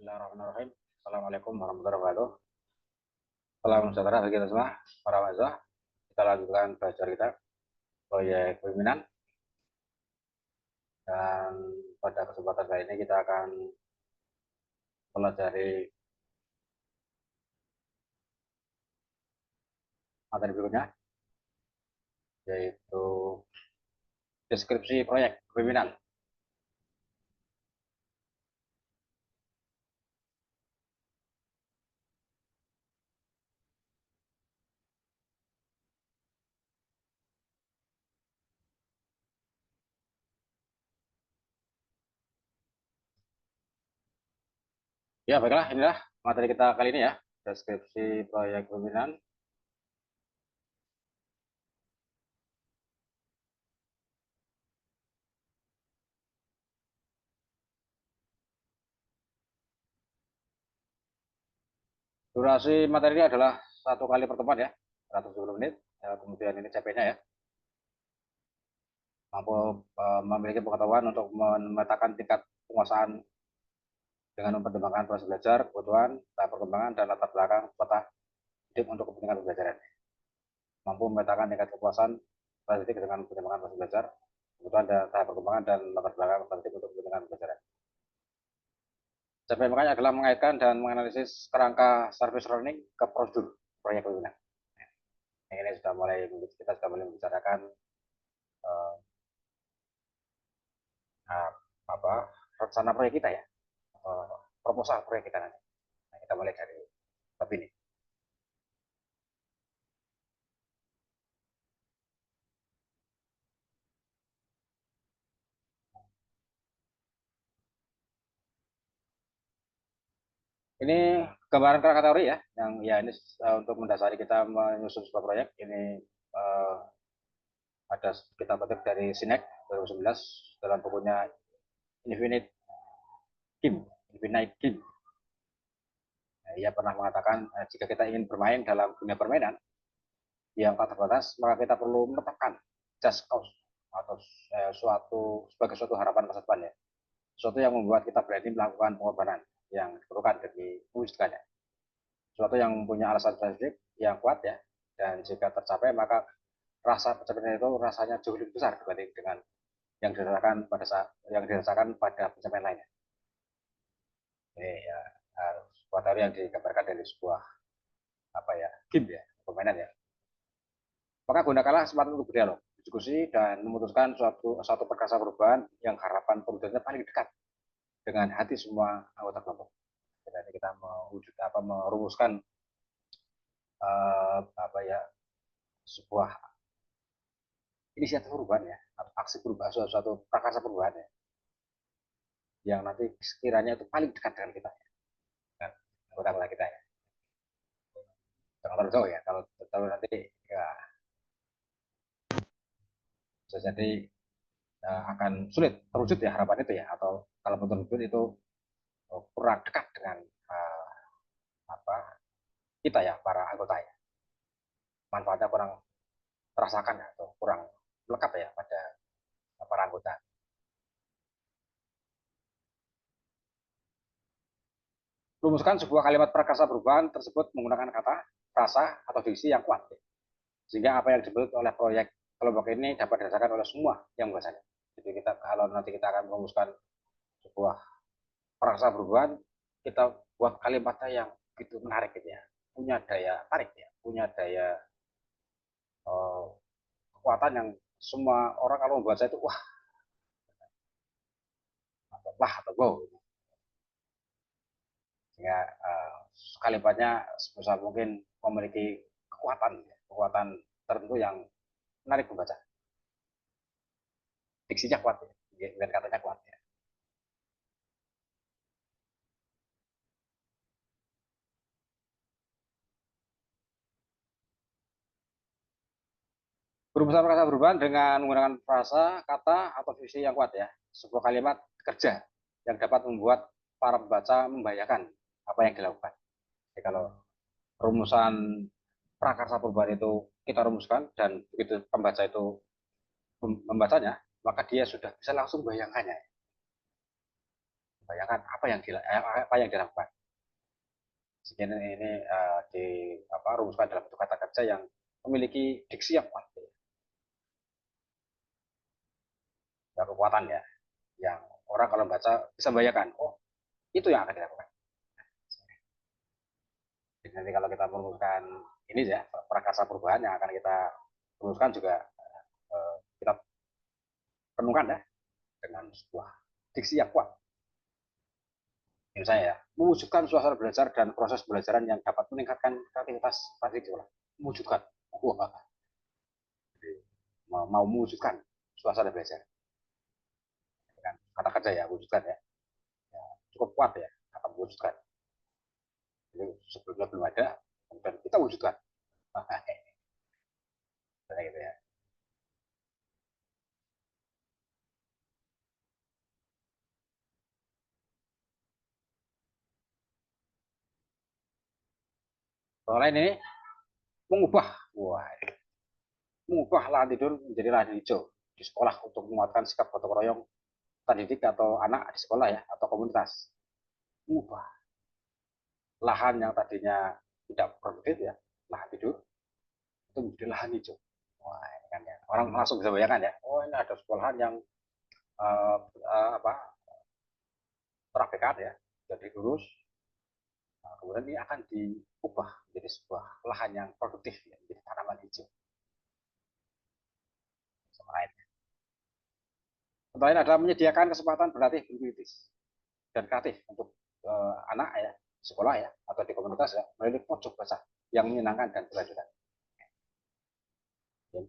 Bismillahirrahmanirrahim. Assalamualaikum warahmatullahi wabarakatuh. Salam sejahtera bagi kita semua, para mahasiswa. Kita lanjutkan belajar kita proyek pemimpinan, dan pada kesempatan kali ini kita akan pelajari materi berikutnya, yaitu deskripsi proyek pemimpinan. Ya, baiklah, inilah materi kita kali ini ya, deskripsi proyek pemimpinan. Durasi materi ini adalah satu kali pertemuan ya, 120 menit. Ya, kemudian ini CP-nya ya, mampu memiliki pengetahuan untuk memetakan tingkat penguasaan dengan mempertimbangkan proses belajar, kebutuhan, tahap perkembangan, dan latar belakang peta hidup untuk kepentingan pembelajaran. Mampu memetakan tingkat kepuasan proses didik dengan mempertimbangkan proses belajar, kebutuhan, dan tahap perkembangan, dan latar belakang peta hidup untuk kepentingan pembelajaran. CPMK adalah mengaitkan dan menganalisis kerangka service learning ke prosedur proyek pembinaan. Ini sudah mulai, kita sudah mulai membicarakan apa rencana proyek kita ya, proposal proyek kita nanti. Nah, kita mulai dari bab ini. Ini gambaran kerangka teori ya, yang ya ini untuk mendasari kita menyusun sebuah proyek. Ini ada kita petik dari Sinek 2011 dalam bukunya Infinite Game. Infinite Game. Nah, ia pernah mengatakan jika kita ingin bermain dalam dunia permainan yang tak terbatas, maka kita perlu menetapkan just cause atau sebagai suatu harapan masa depan ya. Sesuatu yang membuat kita berani melakukan pengorbanan yang diperlukan demi mewujudkannya. Sesuatu yang punya alasan spesifik yang kuat ya, dan jika tercapai maka rasa pencapaian itu rasanya jauh lebih besar dibanding dengan yang dirasakan pada pencapaian lainnya. Ini ya sebuah teori yang digambarkan dari sebuah game ya, permainan ya. Maka gunakanlah kesempatan untuk berdialog, diskusi, dan memutuskan suatu perkasa perubahan yang harapan perwujudannya paling dekat dengan hati semua anggota kelompok. Jadi kita merumuskan sebuah inisiatif perubahan ya, atau aksi perubahan, suatu prakarsa perubahan ya, yang nanti sekiranya itu paling dekat dengan kita ya, dengan anggota kita ya. Jangan terlalu jauh ya, kalau nanti ya bisa jadi akan sulit terwujud ya harapan itu ya, atau kalau terwujud itu kurang dekat dengan apa kita ya, para anggota ya, manfaatnya kurang terasakan ya, atau kurang melekat ya pada para anggota. Rumuskan sebuah kalimat prakarsa perubahan tersebut menggunakan kata, frasa, atau diksi yang kuat. Sehingga apa yang disebut oleh proyek kelompok ini dapat dirasakan oleh semua yang membacanya. Jadi kalau nanti kita akan merumuskan sebuah prakarsa perubahan, kita buat kalimatnya yang begitu menarik gitu ya. Punya daya tarik ya, punya daya kekuatan yang semua orang kalau membaca itu wah, atau wow. Sehingga kalimatnya sebesar mungkin memiliki kekuatan tertentu yang menarik membaca. Diksinya kuat ya, dan katanya kuat ya. Berusaha merasa perubahan dengan menggunakan frasa, kata, atau visi yang kuat ya. Sebuah kalimat kerja yang dapat membuat para pembaca membayangkan apa yang dilakukan. Jadi kalau rumusan prakarsa perubahan itu kita rumuskan dan begitu pembaca itu membacanya, maka dia sudah bisa langsung bayangkannya. bayangkan apa yang dilakukan. Segini ini di rumuskan dalam bentuk kata kerja yang memiliki diksi yang kuat, ya, kekuatan ya, yang orang kalau baca bisa bayangkan, oh itu yang akan dilakukan. Jadi nanti kalau kita merumuskan ini ya prakarsa perubahan yang akan kita rumuskan juga kita penuhkan ya dengan sebuah diksi yang kuat. Misalnya ya, mewujudkan suasana belajar dan proses pembelajaran yang dapat meningkatkan kreativitas siswa. Mewujudkan. Wah, mau mewujudkan suasana belajar. Dengan kata kerja ya, wujudkan ya. Ya, cukup kuat ya, kata mewujudkan. Jadi sebelumnya belum ada, kemudian kita wujudkan. Gitu ya. Soalnya ini mengubah, wah, mengubah lahan tidur menjadi lahan hijau di sekolah untuk menguatkan sikap gotong royong didik atau anak di sekolah ya atau komunitas. Mengubah lahan yang tadinya tidak produktif ya, lahan tidur itu menjadi lahan hijau. Wah, ini kan ya. Orang langsung bisa bayangkan ya. Oh, ini ada sekolahan yang uh, apa terapikan ya, jadi lurus. Nah, kemudian ini akan diubah menjadi sebuah lahan yang produktif ya, menjadi tanaman hijau. Sama lain. Contoh lain adalah menyediakan kesempatan berlatih berkritis dan kreatif untuk anak ya, sekolah ya, atau di komunitas ya, melalui pojok baca yang menyenangkan dan berlanjutan.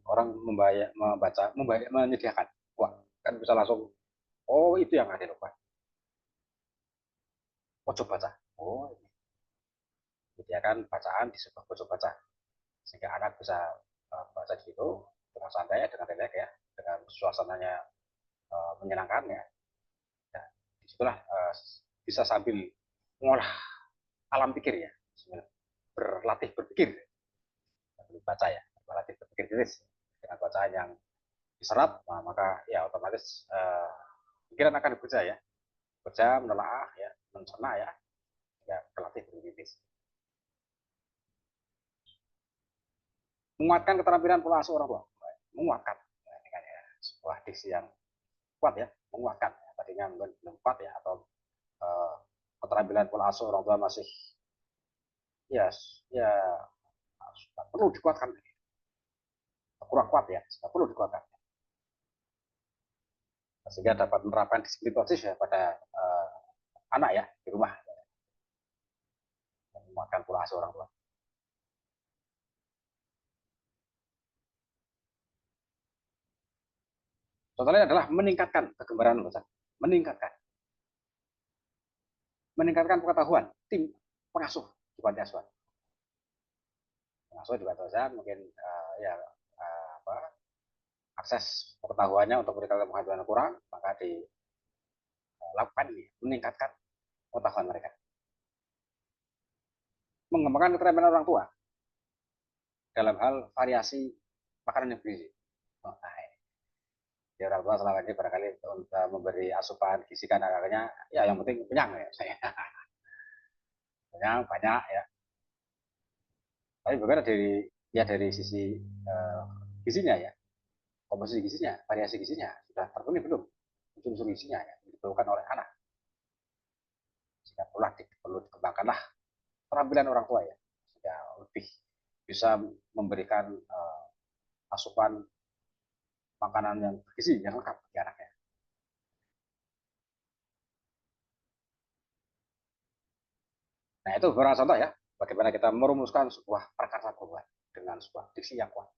Orang menyediakan uang kan bisa langsung, oh itu yang ada lupa, pojok baca, oh ini menyediakan bacaan di sebuah pojok baca sehingga anak bisa baca di situ dengan santai dengan relax ya, dengan suasananya menyenangkan ya. Nah, disitulah bisa sambil mengolah alam pikir ya, berlatih berpikir, baca ya, berlatih berpikir kritis dengan bacaan yang diserap, nah, maka ya otomatis pikiran akan bekerja ya, bekerja menelaah ya, mencerna ya, ya berlatih berkritis. Menguatkan keterampilan pola asuh orang tua, menguatkan, nah, ini kan ya, sebuah diksi yang kuat ya, menguatkan ya, tadinya belum kuat ya, atau uh, keterampilan pola asuh orang tua masih ya ya perlu dikuatkan, kurang kuat ya, perlu dikuatkan sehingga dapat menerapkan disiplin positif ya pada anak ya di rumah, menguatkan pola asuh orang tua. Contohnya adalah meningkatkan kegemaran membaca, meningkatkan meningkatkan pengetahuan tim pengasuh di panti asuhan. Pengasuh di panti asuhan mungkin ya apa, akses pengetahuannya untuk memberikan pengetahuan kurang, maka dilakukan ini meningkatkan pengetahuan mereka. Mengembangkan keterampilan orang tua dalam hal variasi makanan yang bergizi. Oh, nah, ya, orang tua selama ini barangkali untuk memberi asupan gizi ke anak-anaknya, ya yang penting kenyang ya saya. Kenyang banyak ya. Tapi bagaimana dari sisi gizinya ya, komposisi gizinya, variasi gizinya sudah terpenuhi belum? Unsur-unsur gizinya ya, diperlukan oleh anak. Sehingga perlu dikembangkanlah keterampilan orang tua ya, sehingga lebih bisa memberikan asupan makanan yang bergizi yang lengkap bagi anaknya. Nah itu beberapa contoh ya, bagaimana kita merumuskan sebuah prakarsa perubahan dengan sebuah diksi yang kuat.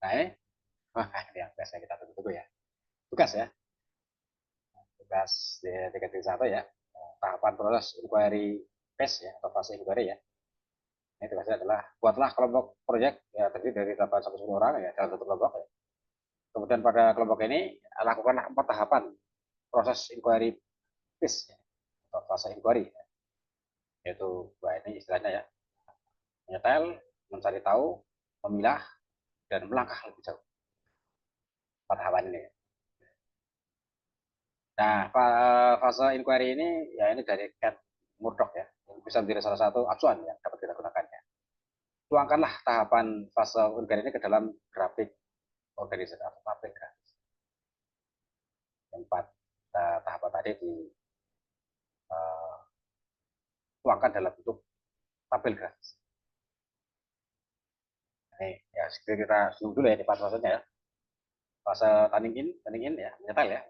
Nah ini, ini yang biasanya kita tunggu-tunggu ya. Tugas ya, tugas di tingkat satu ya, tahapan proses inquiry phase ya, atau fase inquiry ya. Ini tugasnya adalah buatlah kelompok proyek ya, terdiri dari 8 sampai 10 orang ya dalam satu kelompok ya. Kemudian pada kelompok ini lakukanlah 4 tahapan proses inquiry phase ya, atau fase inquiry ya. Yaitu ini istilahnya ya, menyetel, mencari tahu, memilah, dan melangkah lebih jauh pada tahapan ini. Nah, fase inquiry ini ya ini dari Cat Murdoch ya, bisa menjadi salah satu acuan yang dapat kita gunakan ya. Tuangkanlah tahapan fase inquiry ini ke dalam grafik organisasi atau tabel grafis. Yang 4 tahapan tadi dituangkan dalam bentuk tabel grafis. Ini ya kita zoom dulu ya di fasenya ya. Fase turning in ya, menyetel ya.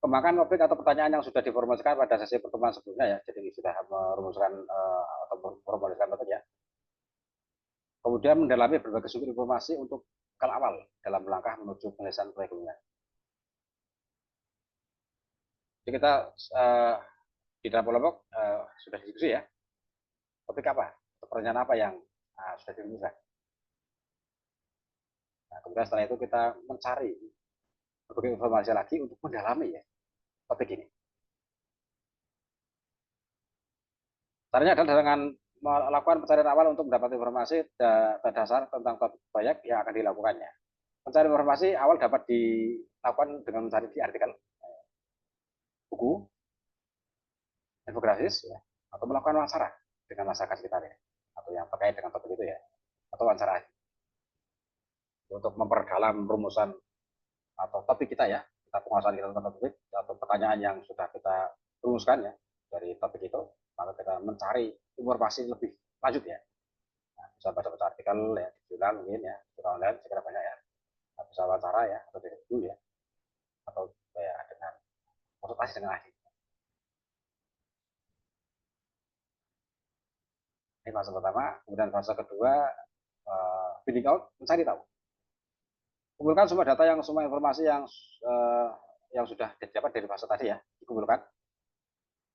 Kembangkan topik atau pertanyaan yang sudah diformulasikan pada sesi pertemuan sebelumnya ya. Jadi sudah merumuskan atau memformulasikan topik ya. Kemudian mendalami berbagai sumber informasi untuk bekal awal dalam langkah menuju penyelesaian proyek ini. Jadi kita di dalam kelompok sudah diskusi ya. Topik apa? Pertanyaan apa yang sudah dirumuskan. Nah, kemudian setelah itu kita mencari berbagai informasi lagi untuk mendalami ya topik ini. Caranya adalah dengan melakukan pencarian awal untuk mendapat informasi dasar tentang topik proyek yang akan dilakukannya. Pencarian informasi awal dapat dilakukan dengan mencari di artikel, buku, infografis, ya, atau melakukan wawancara dengan masyarakat sekitar ya, atau yang terkait dengan topik itu ya, atau wawancara untuk memperdalam rumusan atau topik kita ya, kita penguasaan kita tentang topik atau pertanyaan yang sudah kita rumuskan ya dari topik itu, maka kita mencari informasi lebih lanjut ya. Nah, bisa baca-baca artikel ya di jurnal mungkin ya, jurnal online segera banyak ya, bisa wawancara ya atau dari buku ya, atau ya dengan konsultasi dengan ahli. Ini fase pertama, kemudian fase kedua finding out, mencari tahu. Kumpulkan semua informasi yang sudah didapat dari fase tadi ya, dikumpulkan.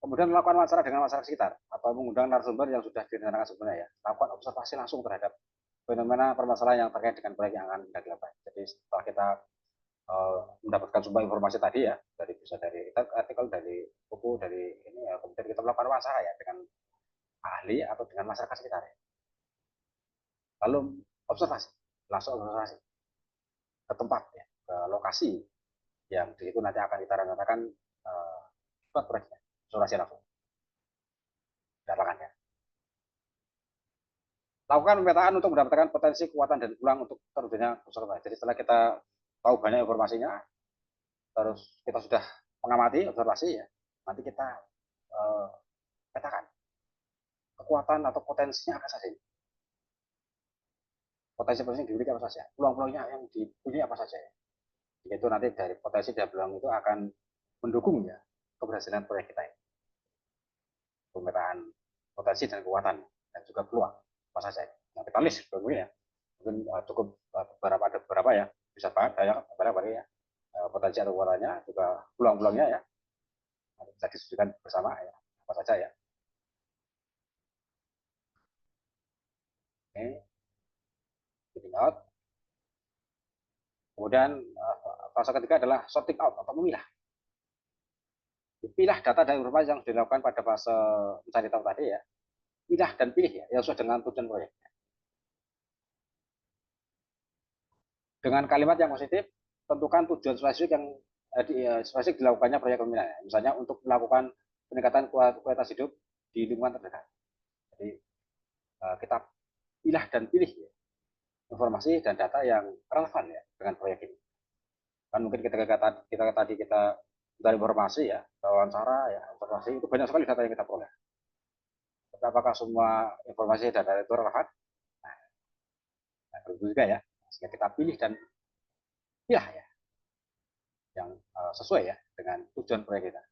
Kemudian melakukan wawancara dengan masyarakat sekitar atau mengundang narasumber yang sudah direncanakan sebelumnya ya. Lakukan observasi langsung terhadap fenomena permasalahan yang terkait dengan proyek yang akan kita dilakukan. Jadi setelah kita mendapatkan sumber informasi tadi ya, bisa dari artikel, dari buku, dari ini ya, kemudian kita melakukan wawancara ya dengan ahli atau dengan masyarakat sekitar ya. Lalu observasi, langsung observasi ke tempat ya, ke lokasi yang di situ nanti akan kita rencanakan buat proyeknya, observasi langsung lapangannya. Lakukan pemetaan untuk mendapatkan potensi, kekuatan, dan peluang untuk terwujudnya observasi. Jadi setelah kita tahu banyak informasinya, terus kita sudah mengamati observasi ya, nanti kita petakan kekuatan atau potensinya apa saja. Potensi-potensi yang dimiliki apa saja, peluang-peluangnya yang dipunyai apa saja. Itu nanti dari potensi dan peluang itu akan mendukung ya keberhasilan proyek kita ini. Pemetaan potensi dan kekuatan dan juga peluang apa saja. Nah, kita list mungkin ya, mungkin cukup ada beberapa ya, bisa banyak beberapa ya, potensi atau kekuatannya juga peluang-peluangnya ya, bisa diskusikan bersama ya, apa saja ya. Oke, finding out. Kemudian fase ketiga adalah sorting out atau memilah. Pilah data dan informasi yang dilakukan pada fase mencari tahu tadi ya. Pilah dan pilih ya, yang sesuai dengan tujuan proyek. Dengan kalimat yang positif, tentukan tujuan spesifik yang spesifik dilakukannya proyek pembinaan. Misalnya untuk melakukan peningkatan kualitas hidup di lingkungan terdekat. Jadi kita pilah dan pilih ya, informasi dan data yang relevan ya dengan proyek ini. Kan mungkin kita tadi kita dari informasi ya, wawancara ya, informasi itu banyak sekali data yang kita peroleh. Tapi apakah semua informasi dan data itu relevan? Nah, itu juga ya. Sehingga kita pilih dan pilih ya yang sesuai ya dengan tujuan proyek kita.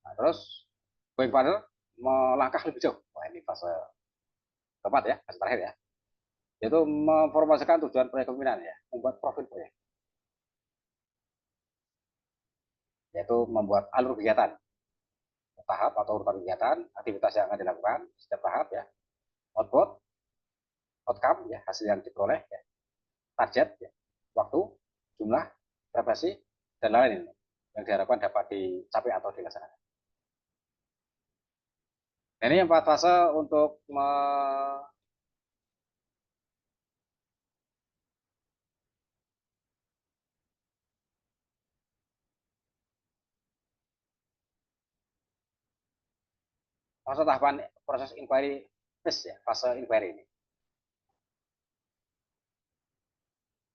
Nah, terus going further, melangkah lebih jauh. Wah, ini fase keempat ya, fase terakhir ya. Yaitu memformasikan tujuan proyek pembinaan ya, membuat profil proyek. Yaitu membuat alur kegiatan, tahap atau urutan kegiatan, aktivitas yang akan dilakukan setiap tahap ya, output, outcome ya, hasil yang diperoleh ya, target ya, waktu, jumlah, referensi, dan lain-lain yang diharapkan dapat dicapai atau dilaksanakan. Nah, ini 4 fase untuk fase tahapan proses inquiry phase ya, fase inquiry ini.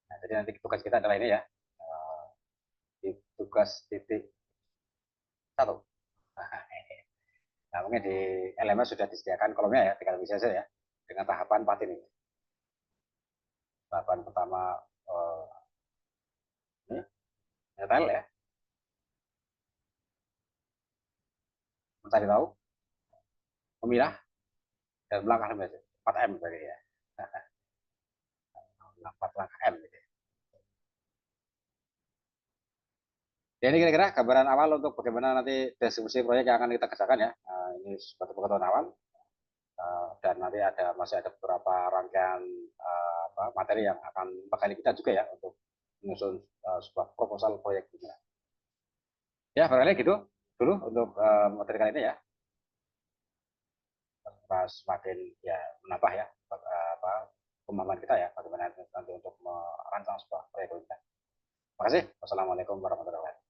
Nah, jadi nanti tugas kita adalah ini ya, di tugas titik 1. Nah, mungkin di LMS sudah disediakan kolomnya ya, tinggal bisa saja ya, dengan tahapan 4 ini. Tahapan pertama ini, detail ya, mencari tahu, memilah, dan melangkah lebih lanjut. 4M tadi ya. 4 langkah M gitu. Ya, ini kira-kira gambaran awal untuk bagaimana nanti distribusi proyek yang akan kita kerjakan ya. Nah, ini suatu pengetahuan awal. Dan nanti masih ada beberapa rangkaian materi yang akan bakal kita juga ya untuk menyusun sebuah proposal proyek ini. Ya, barangkali gitu dulu untuk materi kali ini ya. Semakin ya menambah ya pemahaman kita ya bagaimana nanti untuk merancang sebuah proyek kita. Terima kasih. Wassalamualaikum warahmatullahi wabarakatuh.